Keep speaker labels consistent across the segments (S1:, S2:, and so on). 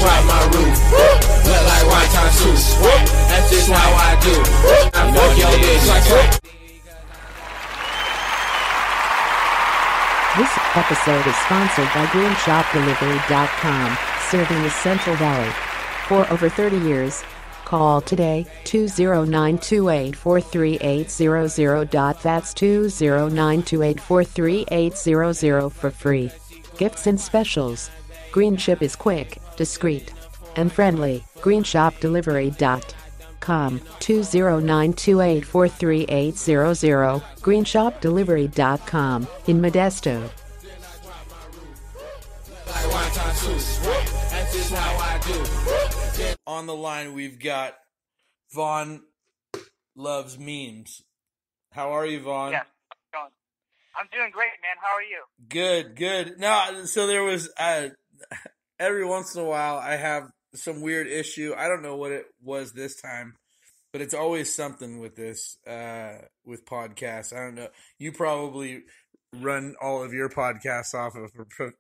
S1: drop my roof. Look like white tonsils. That's just how I do. I fuck your bitch.
S2: This episode is sponsored by GreenShopDelivery.com, serving the Central Valley. For over 30 years, call today, 209-284-3800. That's 209-284-3800 for free. Gifts and specials. Green Ship is quick, discreet, and friendly. GreenShopDelivery.com, 209-284-3800. GreenShopDelivery.com, in Modesto.
S3: On the line, we've got Vaughn Loves Memes. How are you, Vaughn?
S4: Yeah, I'm doing great, man. How are you?
S3: Good. No, so there was, every once in a while, I have some weird issue. I don't know what it was this time, but it's always something with this, with podcasts. I don't know. You probably run all of your podcasts off of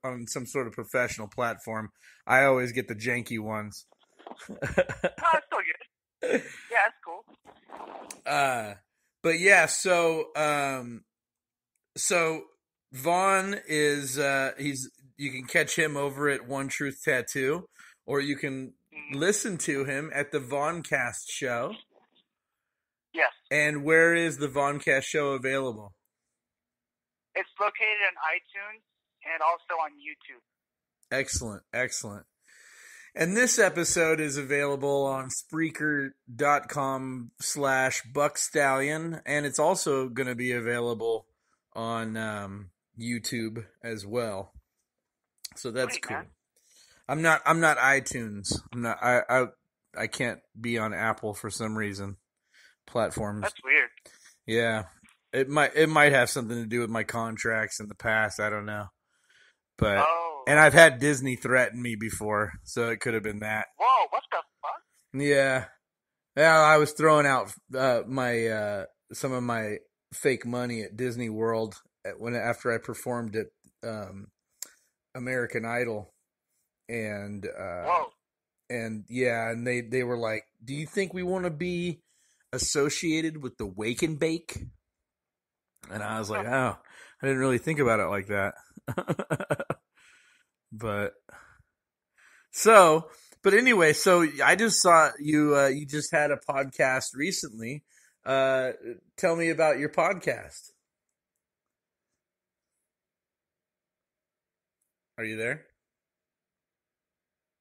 S3: on some sort of professional platform. I always get the janky ones.
S4: Oh, that's still good. Yeah, that's cool.
S3: But yeah, so Vaughn is you can catch him over at One Truth Tattoo, or you can listen to him at the Vaughncast show.
S4: Yes.
S3: And where is the Vaughncast show available?
S4: It's located on iTunes and also on YouTube.
S3: Excellent. And this episode is available on Spreaker.com/BuckStallion, and it's also going to be available on YouTube as well. So that's cool. Man. I'm not iTunes. I can't be on Apple for some reason. Platforms.
S4: That's weird.
S3: Yeah. It might have something to do with my contracts in the past. I don't know. But and I've had Disney threaten me before, so it could have been that.
S4: Whoa, what the fuck?
S3: Yeah. Yeah, I was throwing out my some of my fake money at Disney World after I performed at American Idol, and they were like, "Do you think we want to be associated with the Wake and Bake?" And I was like, "Oh, I didn't really think about it like that." But anyway, so I just saw you just had a podcast recently. Tell me about your podcast. Are you there?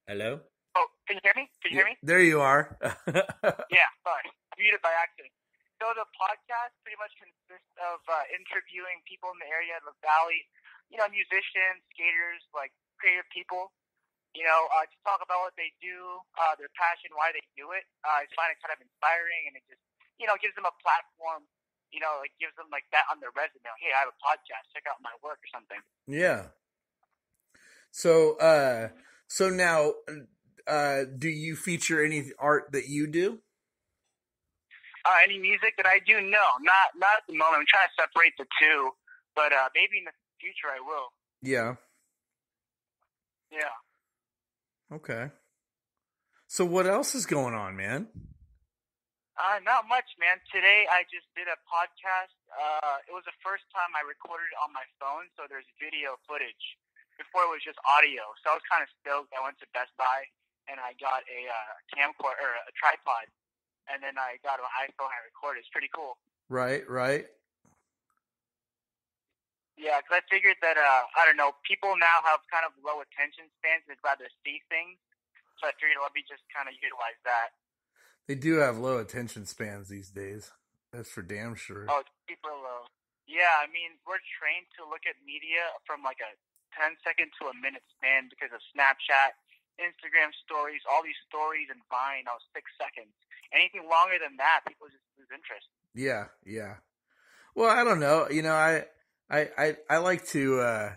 S3: Hello?
S4: Oh, can you hear me?
S3: There you are.
S4: Yeah, sorry. Muted by accident. So the podcast pretty much consists of interviewing people in the area of the valley, musicians, skaters, like creative people, to talk about what they do, their passion, why they do it. I find it kind of inspiring, and it just, gives them a platform, gives them like that on their resume. Hey, I have a podcast. Check out my work or something.
S3: Yeah. So now, do you feature any art that you do?
S4: Any music that I do? No, not at the moment. I'm trying to separate the two, but maybe in the future I will.
S3: Yeah.
S4: Yeah.
S3: Okay. So what else is going on, man?
S4: Not much, man. Today I just did a podcast. It was the first time I recorded it on my phone, so there's video footage. Before it was just audio, so I was kind of stoked. I went to Best Buy and I got a camcorder or a tripod. And then I got an iPhone and I recorded. It's pretty cool. Right. Yeah, because I figured that, people now have kind of low attention spans. They'd rather see things. So I figured let me just kind of utilize that.
S3: They do have low attention spans these days. That's for damn sure.
S4: Oh, it's super low. Yeah, I mean, we're trained to look at media from like a 10-second to a minute span because of Snapchat, Instagram stories, all these stories and Vine, 6 seconds. Anything longer than that, people just lose interest. Yeah.
S3: Well, I don't know. I like to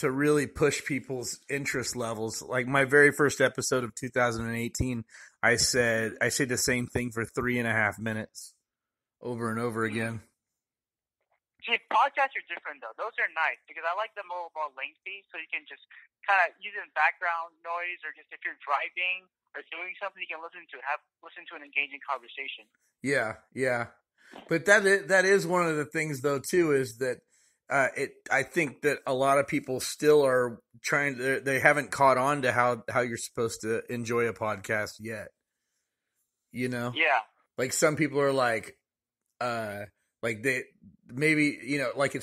S3: really push people's interest levels. Like my very first episode of 2018, I said the same thing for 3.5 minutes over and over again.
S4: See, podcasts are different though. Those are nice because I like them a little more lengthy, so you can just kind of using background noise, or just if you're driving or doing something, you can listen to an engaging conversation.
S3: Yeah, yeah. But that is one of the things though too, is that I think that a lot of people still are they haven't caught on to how you're supposed to enjoy a podcast yet. You know?
S4: Yeah.
S3: Like some people are like they maybe, like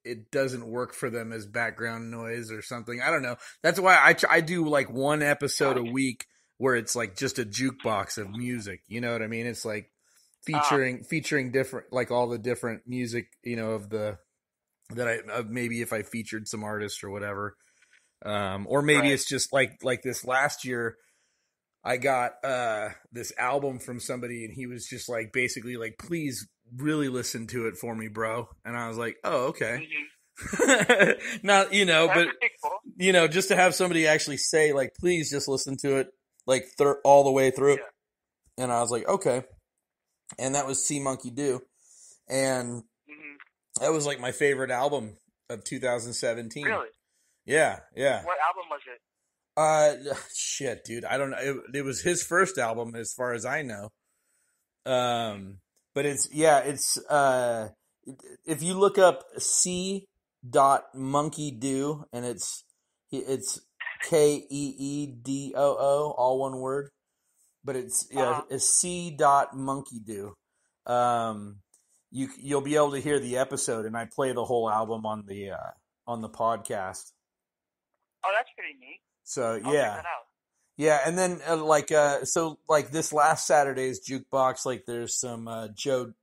S3: it doesn't work for them as background noise or something. I don't know. That's why I do like one episode a week where it's like just a jukebox of music. You know what I mean? It's like featuring different, like all the different music, maybe if I featured some artists or whatever. Or maybe
S4: Right.
S3: it's just like this last year, I got this album from somebody, and he was just like basically like, please really listen to it for me, bro. And I was like, oh, okay.
S4: Mm-hmm.
S3: Not,
S4: That's
S3: but
S4: pretty cool.
S3: just to have somebody actually say like, please just listen to it like all the way through.
S4: Yeah.
S3: And I was like, okay. And that was See Monkey Do. And that was like my favorite album of 2017.
S4: Really?
S3: Yeah.
S4: What album was it?
S3: Shit, dude. I don't know. It was his first album as far as I know. But it's if you look up C.Monkey-Do, and it's Keeedoo, all one word. But it's C.Monkey-Do. You'll be able to hear the episode, and I play the whole album on the podcast.
S4: Oh, that's pretty neat.
S3: So
S4: I'll check that out.
S3: Yeah, and then so this last Saturday's jukebox, like there's some Joe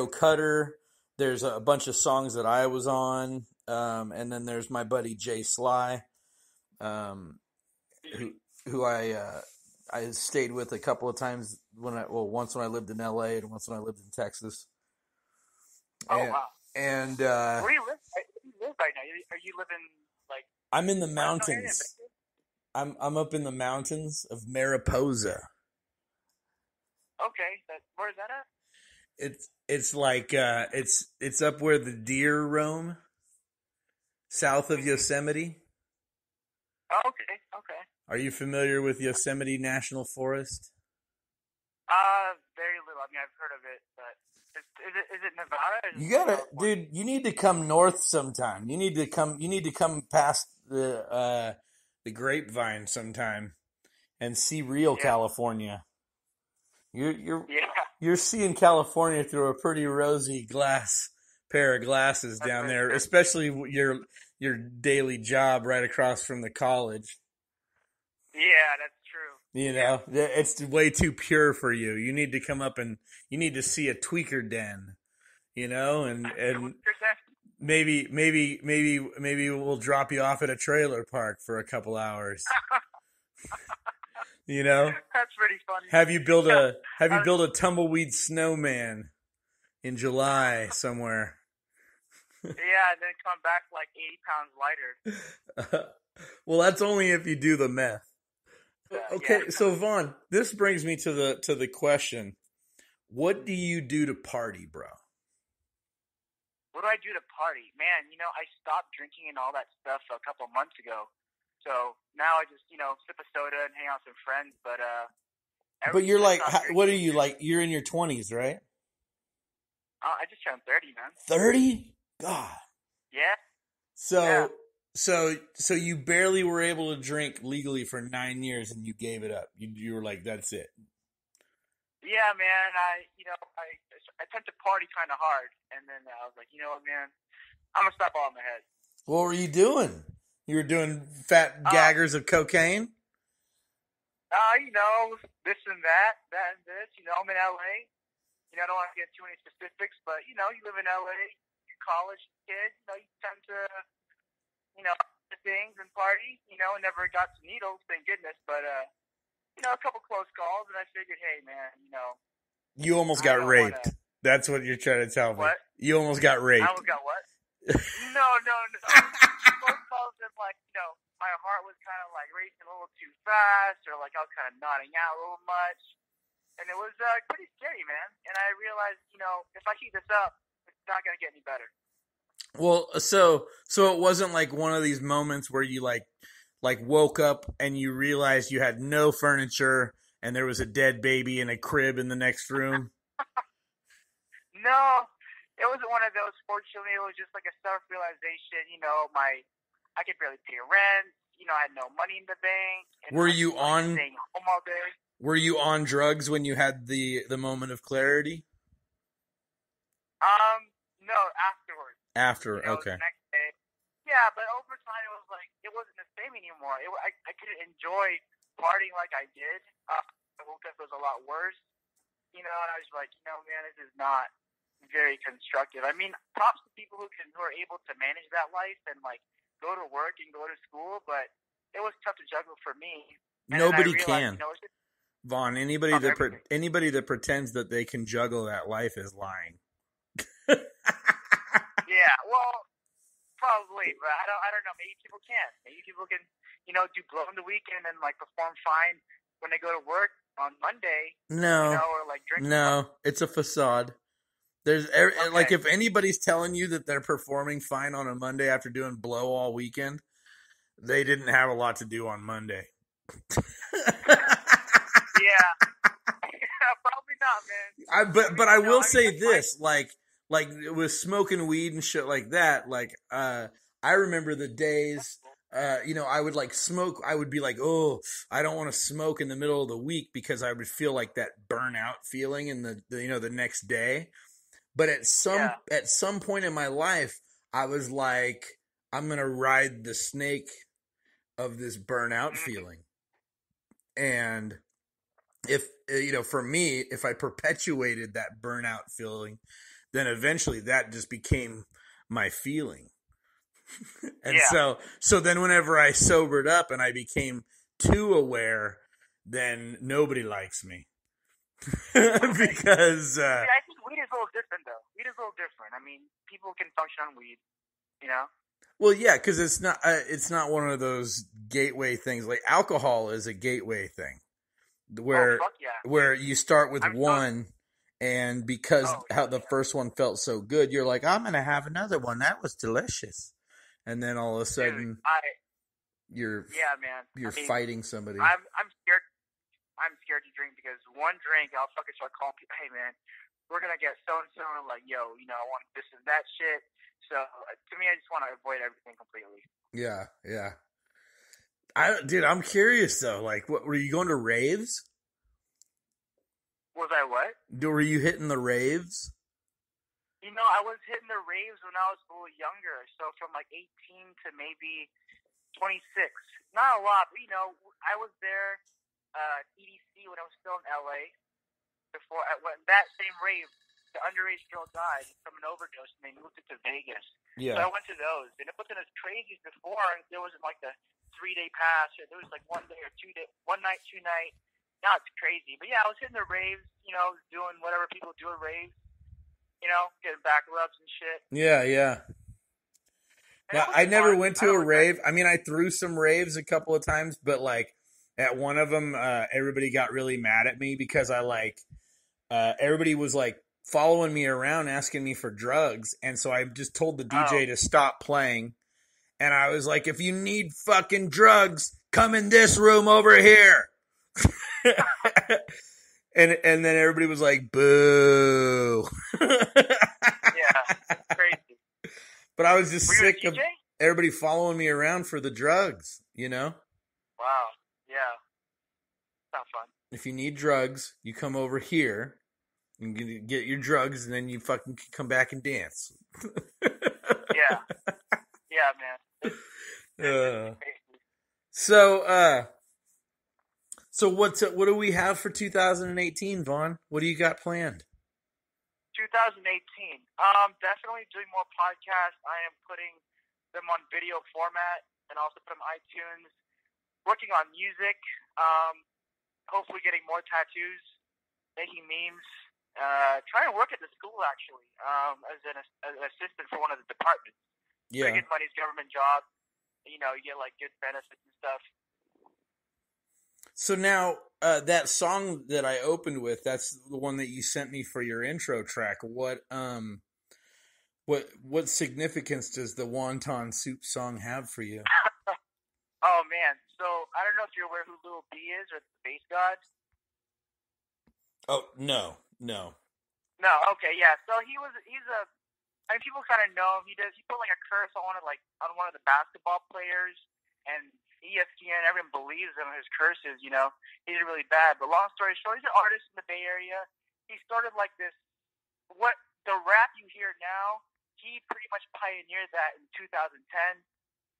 S3: Cutter. There's a bunch of songs that I was on, and then there's my buddy Jay Sly, who I stayed with a couple of times once when I lived in LA and once when I lived in Texas.
S4: Oh, wow.
S3: And
S4: where do you live? Where do you live right now? Are you living like?
S3: I'm in the mountains. I'm up in the mountains of Mariposa.
S4: Okay, where's that at?
S3: It's like it's up where the deer roam, south of Yosemite.
S4: Oh, okay.
S3: Are you familiar with Yosemite National Forest?
S4: Very little. I mean, I've heard of it, but is it Nevada?
S3: You gotta, dude. You need to come north sometime. You need to come past the Grapevine sometime and see real California. You're seeing California through a pretty rosy pair of glasses down there, especially your daily job right across from the college.
S4: Yeah, that's true.
S3: It's way too pure for you. You need to come up and you need to see a tweaker den, and maybe we'll drop you off at a trailer park for a couple hours.
S4: That's pretty funny.
S3: Have you built a tumbleweed snowman in July somewhere?
S4: Yeah, and then come back like 80 pounds lighter.
S3: Well, that's only if you do the meth. Okay,
S4: yeah.
S3: So Vaughn, this brings me to the question: what do you do to party, bro?
S4: What do I do to party? Man, I stopped drinking and all that stuff a couple months ago. So now I just, sip a soda and hang out with some friends. But
S3: you're like, what are you like? You're in your 20s, right?
S4: I just turned 30, man.
S3: 30? God.
S4: Yeah.
S3: So you barely were able to drink legally for 9 years, and you gave it up. You were like, that's it.
S4: Yeah, man. I tend to party kind of hard, and then I was like, you know what, man, I'm gonna stop all in my head. What
S3: were you doing? You were doing fat gaggers of cocaine?
S4: This and that and this. I'm in LA. I don't want to get too many specifics, but you live in LA, you're a college kid. You tend to, things and party. Never got to needles, thank goodness. But a couple close calls, and I figured, hey, man,
S3: you almost got raped. That's what you're trying to tell me.
S4: What?
S3: You almost got raped.
S4: I almost got what? No. Close calls, and my heart was kind of like racing a little too fast, or like I was kind of nodding out a little much, and it was pretty scary, man. And I realized, if I keep this up, it's not gonna get any better.
S3: Well, so it wasn't like one of these moments where you like woke up and you realized you had no furniture and there was a dead baby in a crib in the next room.
S4: No, it wasn't one of those. Fortunately, it was just like a self-realization. I could barely pay rent. I had no money in the bank. And
S3: Were
S4: I
S3: you
S4: was
S3: on
S4: staying home all day.
S3: Were you on drugs when you had the moment of clarity?
S4: No, afterwards.
S3: After, okay.
S4: The next day. Yeah, but over time, it was like it wasn't the same anymore. I couldn't enjoy partying like I did. I woke up, it was a lot worse. And I was like, man, this is not very constructive. I mean, props to people who are able to manage that life and like go to work and go to school, but it was tough to juggle for me. And
S3: Nobody
S4: realized,
S3: can. Vaughn, anybody that pretends that they can juggle that life is lying.
S4: Yeah, well, probably, but I don't know. Maybe people can. Maybe people can, do blow in the weekend and like perform fine when they go to work on Monday.
S3: No,
S4: or like drink.
S3: No, it's a facade. There's like if anybody's telling you that they're performing fine on a Monday after doing blow all weekend, they didn't have a lot to do on Monday.
S4: Yeah, probably not, man.
S3: But I will say this, like with smoking weed and shit like that, like I remember the days, I would like smoke. I would be like, oh, I don't want to smoke in the middle of the week because I would feel like that burnout feeling in the next day. But at some point in my life, I was like, I'm gonna ride the snake of this burnout feeling, and if for me, if I perpetuated that burnout feeling, then eventually that just became my feeling. And so then whenever I sobered up and I became too aware, then nobody likes me. Because
S4: I think weed is a little different though. Weed is a little different. I mean, people can function on weed,
S3: Well, yeah, because it's not one of those gateway things. Like alcohol is a gateway thing, where you start with one, and because how the first one felt so good, you're like, I'm gonna have another one. That was delicious, and then all of a sudden, you're fighting somebody.
S4: I'm scared. I'm scared to drink because one drink, I'll fucking start calling people, hey man, we're gonna get so and so, like, yo, I want this and that shit. So to me, I just want to avoid everything completely.
S3: Yeah. Dude, I'm curious though. Like, what were you going to raves?
S4: Was I what?
S3: Were you hitting the raves?
S4: I was hitting the raves when I was a little younger. So from like 18 to maybe 26. Not a lot, but I was there. EDC when I was still in LA. Before that same rave, the underage girl died from an overdose, and they moved it to Vegas.
S3: Yeah.
S4: So I went to those, and it wasn't as crazy as before. There wasn't like the 3-day pass, or there was like 1 day or 2 day, 1 night, 2 night. Now it's crazy, but yeah, I was hitting the raves, doing whatever people do at raves, getting back rubs and shit.
S3: Yeah. Now, I never went to a rave. I mean, I threw some raves a couple of times, but like at one of them, everybody got really mad at me because everybody was like following me around asking me for drugs, and so I just told the DJ to stop playing, and I was like, if you need fucking drugs, come in this room over here. and then everybody was like, boo.
S4: Yeah, crazy.
S3: But I was just sick of everybody following me around for the drugs,
S4: Wow, yeah. Not fun.
S3: If you need drugs, you come over here and get your drugs, and then you fucking come back and dance.
S4: Yeah, man.
S3: So what do we have for 2018, Vaughn? What do you got planned?
S4: 2018. Definitely doing more podcasts. I am putting them on video format and also put them on iTunes. Working on music. Hopefully getting more tattoos. Making memes. Trying to work at the school actually. As an assistant for one of the departments.
S3: Yeah.
S4: Pretty good money's government job. You get like good benefits and stuff.
S3: So now, that song that I opened with, that's the one that you sent me for your intro track. What What significance does the wonton soup song have for you?
S4: Oh man, so I don't know if you're aware who Lil B is or the Bass God.
S3: Oh no.
S4: No, okay, yeah. So he's a. I mean, people kind of know him. He put like a curse on one of the basketball players, and ESPN. Everyone believes him. His curses, he's really bad. But long story short, he's an artist in the Bay Area. He started like this. What the rap you hear now, he pretty much pioneered that in 2010.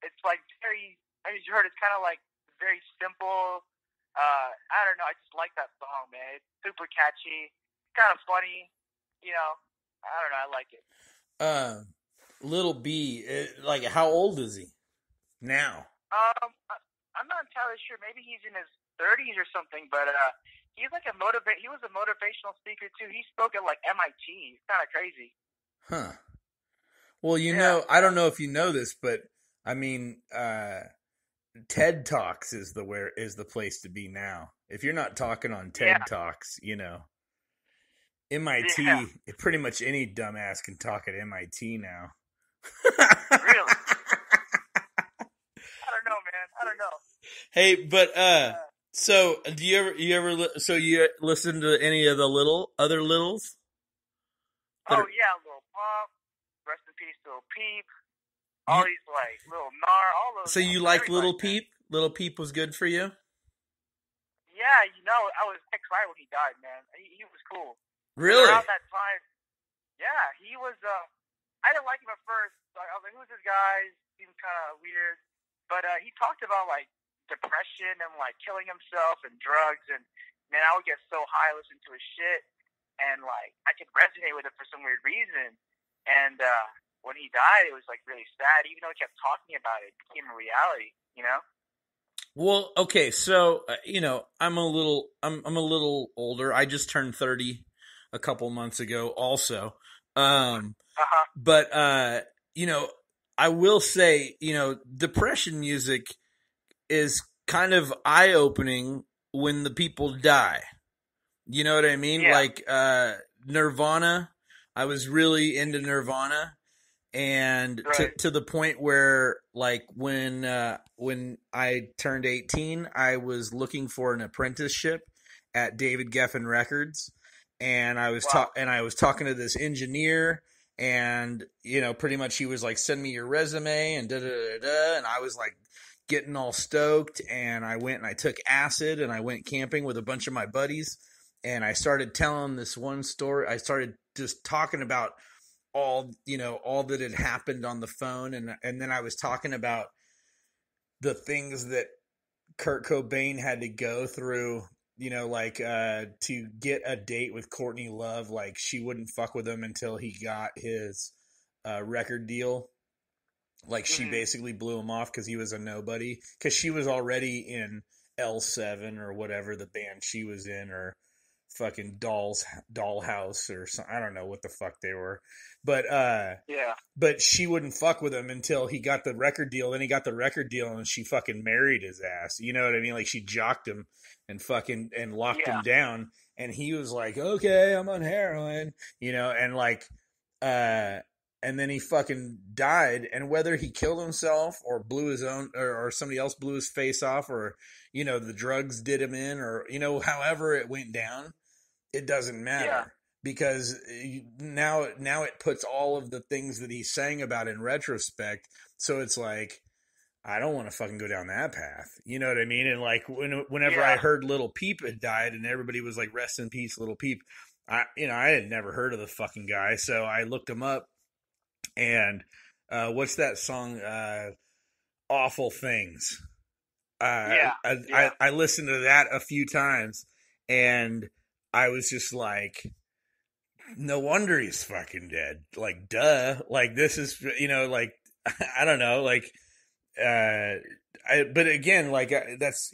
S4: It's like very. I mean, you heard it's kind of like very simple. I don't know. I just like that song, man. It's super catchy, kind of funny. I don't know. I like it.
S3: Little B, like how old is he now?
S4: I'm not entirely sure. Maybe he's in his 30s or something. But he's like He was a motivational speaker too. He spoke at like MIT. It's kind of crazy.
S3: Huh. Well, I don't know if you know this, but I mean, TED Talks is the place to be now. If you're not talking on TED Talks, MIT, pretty much any dumbass can talk at MIT now.
S4: Really? I don't know, man. I don't know.
S3: Hey, but so do you listen to any of the other littles?
S4: Oh yeah, Lil Pump, Rest in Peace, Lil Peep. All these like Lil Nar, all those.
S3: So you like Lil Peep? Lil Peep was good for you?
S4: Yeah, I was excited when he died, man. He was cool.
S3: Really?
S4: Around that time, yeah, he was. I didn't like him at first. I was like, "Who's this guy?" Seemed kind of weird, but he talked about like depression and like killing himself and drugs, and man, I would get so high listening to his shit, and like I could resonate with it for some weird reason. And when he died, it was like really sad. Even though he kept talking about it, it became a reality.
S3: Well, okay, so I'm a little older. I just turned 30 a couple months ago also. But I will say, depression music is kind of eye-opening when the people die. You know what I mean?
S4: Yeah.
S3: Like Nirvana, I was really into Nirvana. And
S4: right.
S3: to the point where, like, when I turned 18, I was looking for an apprenticeship at David Geffen Records, and I was talking to this engineer, and pretty much he was like, "Send me your resume," and and I was like getting all stoked, and I went and I took acid, and I went camping with a bunch of my buddies, and I started telling this one story. I started just talking about all that had happened on the phone, and then I was talking about the things that Kurt Cobain had to go through, to get a date with Courtney Love. Like, she wouldn't fuck with him until he got his record deal. Like, she basically blew him off because he was a nobody, because she was already in L7 or whatever the band she was in, or fucking Dollhouse or something. I don't know what the fuck they were, but but she wouldn't fuck with him until he got the record deal. Then he got the record deal, and she fucking married his ass. You know what I mean? Like, she jocked him and fucking and locked him down, and he was like, "Okay, I'm on heroin," and like, and then he fucking died. And whether he killed himself or blew his own, or somebody else blew his face off, or the drugs did him in, or however it went down, it doesn't matter, because now it puts all of the things that he's saying about in retrospect. So it's like, I don't want to fucking go down that path. You know what I mean? And like whenever I heard Little Peep had died, and everybody was like, "Rest in peace, Little Peep," I had never heard of the fucking guy, so I looked him up. And what's that song? Awful Things. I listened to that a few times, and I was just like, no wonder he's fucking dead. Like, duh. Like, this is, like, I don't know. Like, but again, like, that's,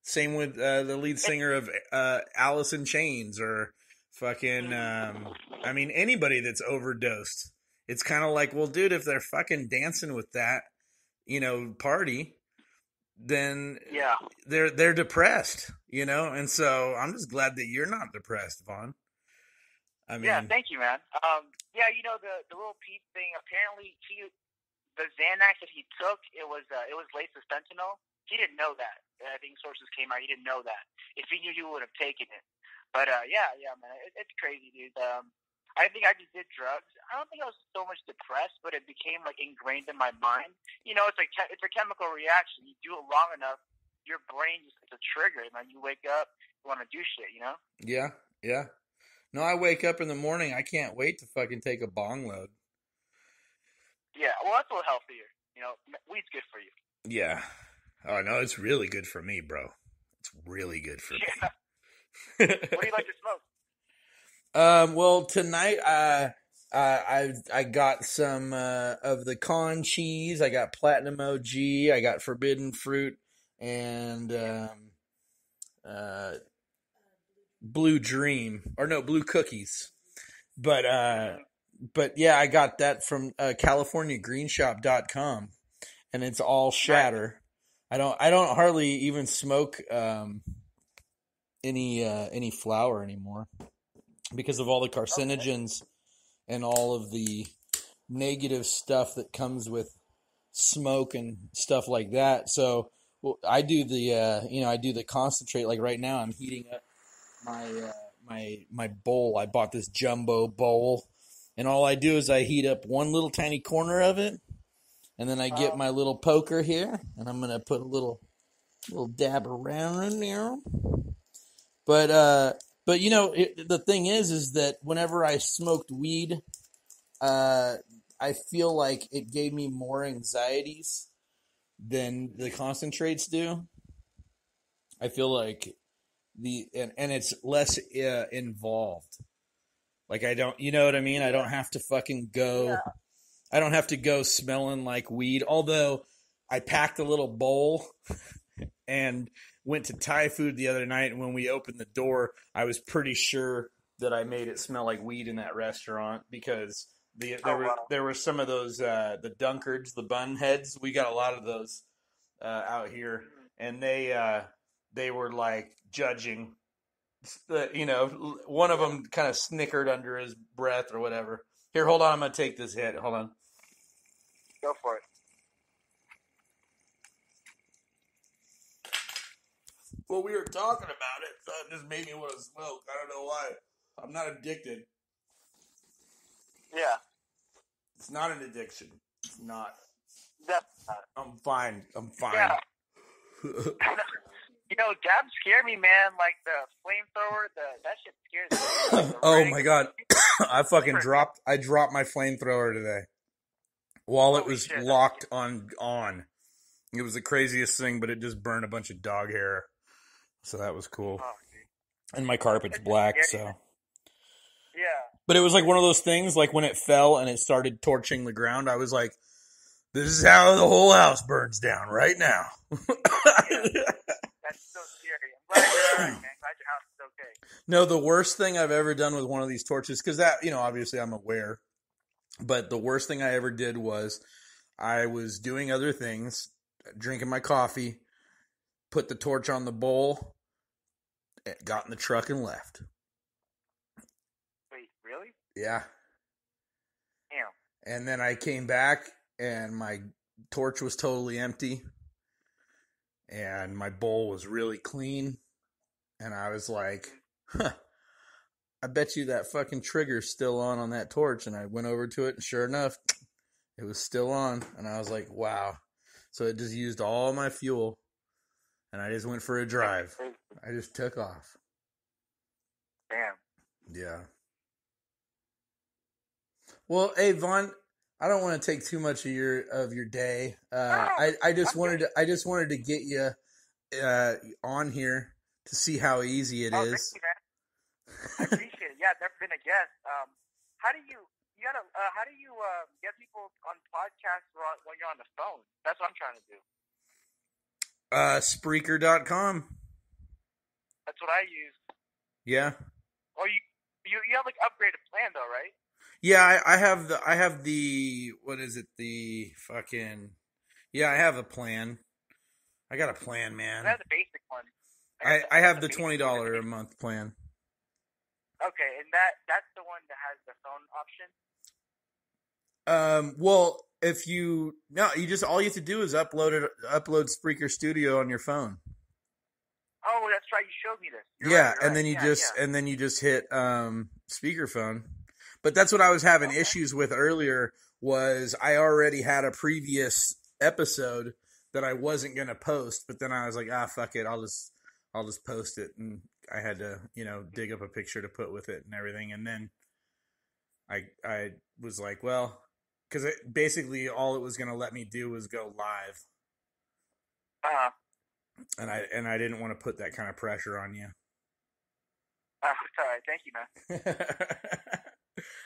S3: same with the lead singer of Alice in Chains, or fucking, I mean, anybody that's overdosed. It's kind of like, well, dude, if they're fucking dancing with that, party, then they're depressed, and so I'm just glad that you're not depressed, Vaughn. I mean,
S4: yeah, thank you, man. Yeah, you know the little Pete thing. Apparently, the Xanax that he took, it was laced with fentanyl. He didn't know that. I think sources came out. He didn't know that. If he knew, he would have taken it. But yeah, man, it's crazy, dude. I think I just did drugs. I don't think I was so much depressed, but it became like ingrained in my mind. You know, it's like it's a chemical reaction. You do it long enough, your brain just gets a trigger, and then you wake up, you want to do shit. You know?
S3: yeah, yeah. No, I wake up in the morning. I can't wait to fucking take a bong load.
S4: Yeah. Well, that's a little healthier. You know, weed's good for you.
S3: Yeah. Oh no, it's really good for me, bro. It's really good for me.
S4: What do you like to smoke?
S3: Well, tonight I got some of the con cheese. I got Platinum OG. I got Forbidden Fruit and Blue Dream, or no, Blue Cookies. But yeah, I got that from CaliforniaGreenShop.com, and it's all shatter. I don't hardly even smoke any flower anymore because of all the carcinogens and all of the negative stuff that comes with smoke and stuff like that. So I do the concentrate. Like right now, I'm heating up my bowl. I bought this jumbo bowl, and all I do is I heat up one little tiny corner of it, and then I get my little poker here, and I'm gonna put a little dab around in there. But you know, the thing is that whenever I smoked weed, I feel like it gave me more anxieties than the concentrates do. I feel like and it's less involved. Like I don't, you know what I mean? I don't have to fucking go. Yeah. I don't have to go smelling like weed. Although I packed a little bowl and went to Thai food the other night, and when we opened the door, I was pretty sure that I made it smell like weed in that restaurant because there were some of those the Dunkards, the bun heads. We got a lot of those out here, and they were like judging. You know, one of them kind of snickered under his breath or whatever. Here, hold on, I'm gonna take this hit. Hold on.
S4: Go for it.
S3: Well, we were talking about it, so it just made me want to smoke. I don't know why. I'm not addicted.
S4: Yeah.
S3: It's not an addiction. It's not.
S4: Definitely not.
S3: I'm fine.
S4: Yeah. You know, dabs scare me, man. Like the flamethrower, that shit scares me.
S3: Oh my god. I dropped my flamethrower today. While it was locked on. It was the craziest thing, but it just burned a bunch of dog hair. So that was cool. Oh, and my carpet's black, so.
S4: Yeah.
S3: But it was like one of those things, like when it fell and it started torching the ground, I was like, this is how the whole house burns down right now.
S4: That's so scary. I'm glad you're all right, man. Glad your house is okay.
S3: No, the worst thing I've ever done with one of these torches, because that, you know, obviously I'm aware, but the worst thing I ever did was I was doing other things, drinking my coffee, put the torch on the bowl, got in the truck and left.
S4: Wait, really?
S3: Yeah.
S4: Damn.
S3: And then I came back and my torch was totally empty and my bowl was really clean. And I was like, I bet you that fucking trigger's still on that torch. And I went over to it and sure enough, it was still on. And I was like, wow. So it just used all my fuel. And I just went for a drive. I just took off.
S4: Damn.
S3: Yeah. Well, hey Vaughn, I don't want to take too much of your day. I just wanted to get you on here to see how easy it is.
S4: Thank you, man. I appreciate it. Yeah, I've never been a guest. How do you get people on podcasts when you're on the phone? That's what I'm trying to do.
S3: Spreaker.com.
S4: That's what I use.
S3: Yeah.
S4: Oh, you have like upgraded plan though, right?
S3: Yeah, I have the what is it? The fucking I have a plan. I got a plan, man.
S4: I have the basic one.
S3: I have the $20 a month plan.
S4: Okay, and that's the one that has the phone option?
S3: Well, you just, all you have to do is upload Spreaker Studio on your phone.
S4: Oh, that's right. You showed me this. You're
S3: Yeah,
S4: right,
S3: and then you just hit speakerphone. But that's what I was having issues with earlier. Was I already had a previous episode that I wasn't gonna post, but then I was like, fuck it, I'll just post it, and I had to dig up a picture to put with it and everything, and then I was like, well, because basically all it was gonna let me do was go live. And I didn't want to put that kind of pressure on you.
S4: Sorry, thank you, man.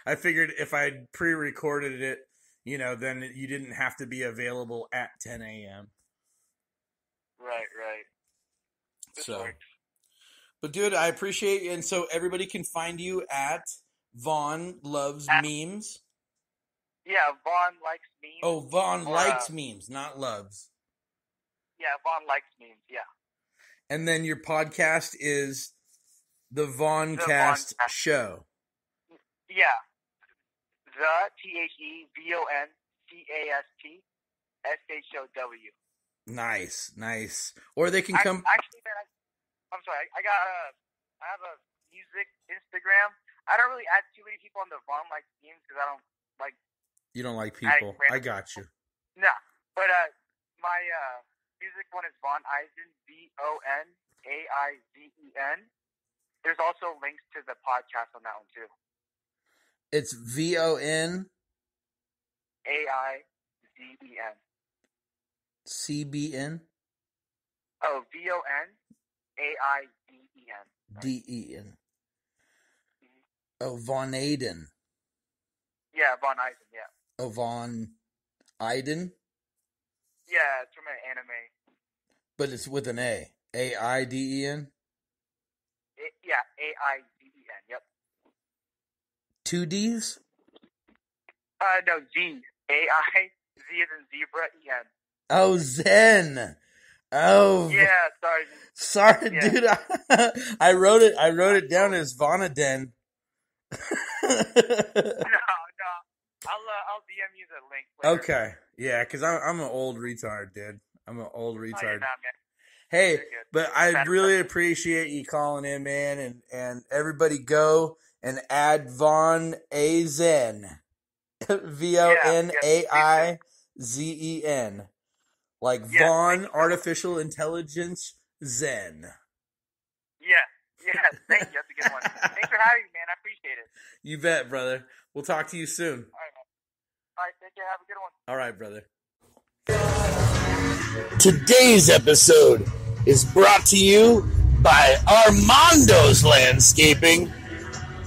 S3: I figured if I pre-recorded it, then you didn't have to be available at 10 a.m.
S4: Right. This works.
S3: But dude, I appreciate you. And so everybody can find you at Vaughn Loves Memes.
S4: Yeah, Vaughn Likes Memes.
S3: Oh, Vaughn Likes Memes, not loves.
S4: Yeah, Vaughn Likes Memes, yeah.
S3: And then your podcast is the Vaughncast Show.
S4: Yeah. The TheVoncastShow.
S3: Nice. Or they can come.
S4: Actually, man, I'm sorry. I have a music Instagram. I don't really add too many people on the Vaughn Likes Memes because I don't like.
S3: You don't like people. I got you.
S4: No, but my music one is Von Eisen, VONAIZEN. There's also links to the podcast on that one too.
S3: It's VONAIZEN. CBN.
S4: Oh, VONAIZEN.
S3: DEN. Oh, Von Aiden.
S4: Yeah, Von Eisen. Yeah.
S3: Oh, Von Aiden.
S4: Yeah, it's from an anime.
S3: But it's with an A. AIDEN?
S4: Yeah, AIDEN, yep.
S3: 2 Ds?
S4: No, Z. AI, Z as in zebra, E-N.
S3: Oh, Zen. Oh.
S4: Yeah, sorry.
S3: Sorry, yeah. Dude. I wrote it down as Vonaden.
S4: No. I'll DM you the link later.
S3: Okay. Yeah, because I'm an old retard, dude. I'm an old retard.
S4: Oh, you're not, man.
S3: Hey, but I really appreciate you calling in, man, and everybody go and add Von Azen. VONAIZEN. Like Vaughn Artificial Intelligence Zen.
S4: Yeah, thank you. That's a good one. Thanks for having me, man. I appreciate it.
S3: You bet, brother. We'll talk to you soon.
S4: All right, man. All right, take care. Have a good one.
S3: All right, brother.
S1: Today's episode is brought to you by Armando's Landscaping.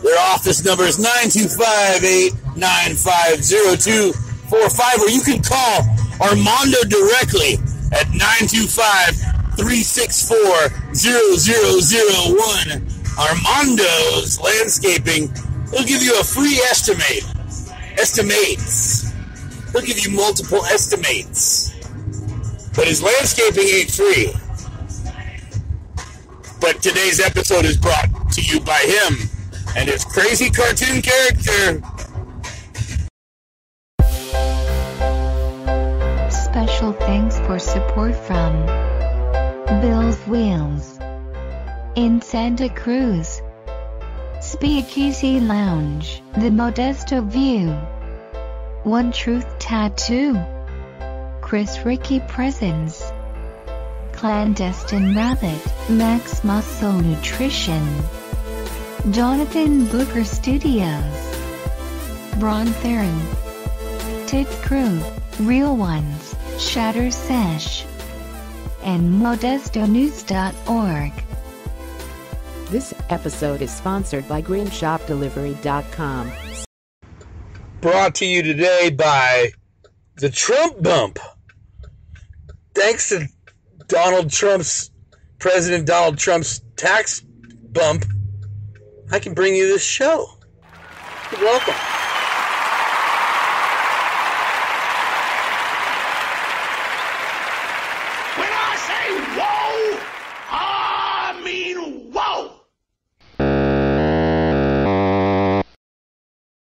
S1: Their office number is 925-895-0245, or you can call Armando directly at 925-364-0001. Armando's Landscaping will give you a free estimates. He'll give you multiple estimates. But his landscaping ain't free. But today's episode is brought to you by him and his crazy cartoon character.
S5: Special thanks for support from Bill's Wheels in Santa Cruz, Speakeasy Lounge, The Modesto View, One Truth Tattoo, Chris Ricky Presents, Clandestine Rabbit, Max Muscle Nutrition, Jonathan Booker Studios, Bron Theron, Tit Crew, Real Ones, Shatter Sesh, and ModestoNews.org.
S2: This episode is sponsored by GreenShopDelivery.com.
S1: Brought to you today by the Trump Bump. Thanks to President Donald Trump's tax bump, I can bring you this show. You're welcome.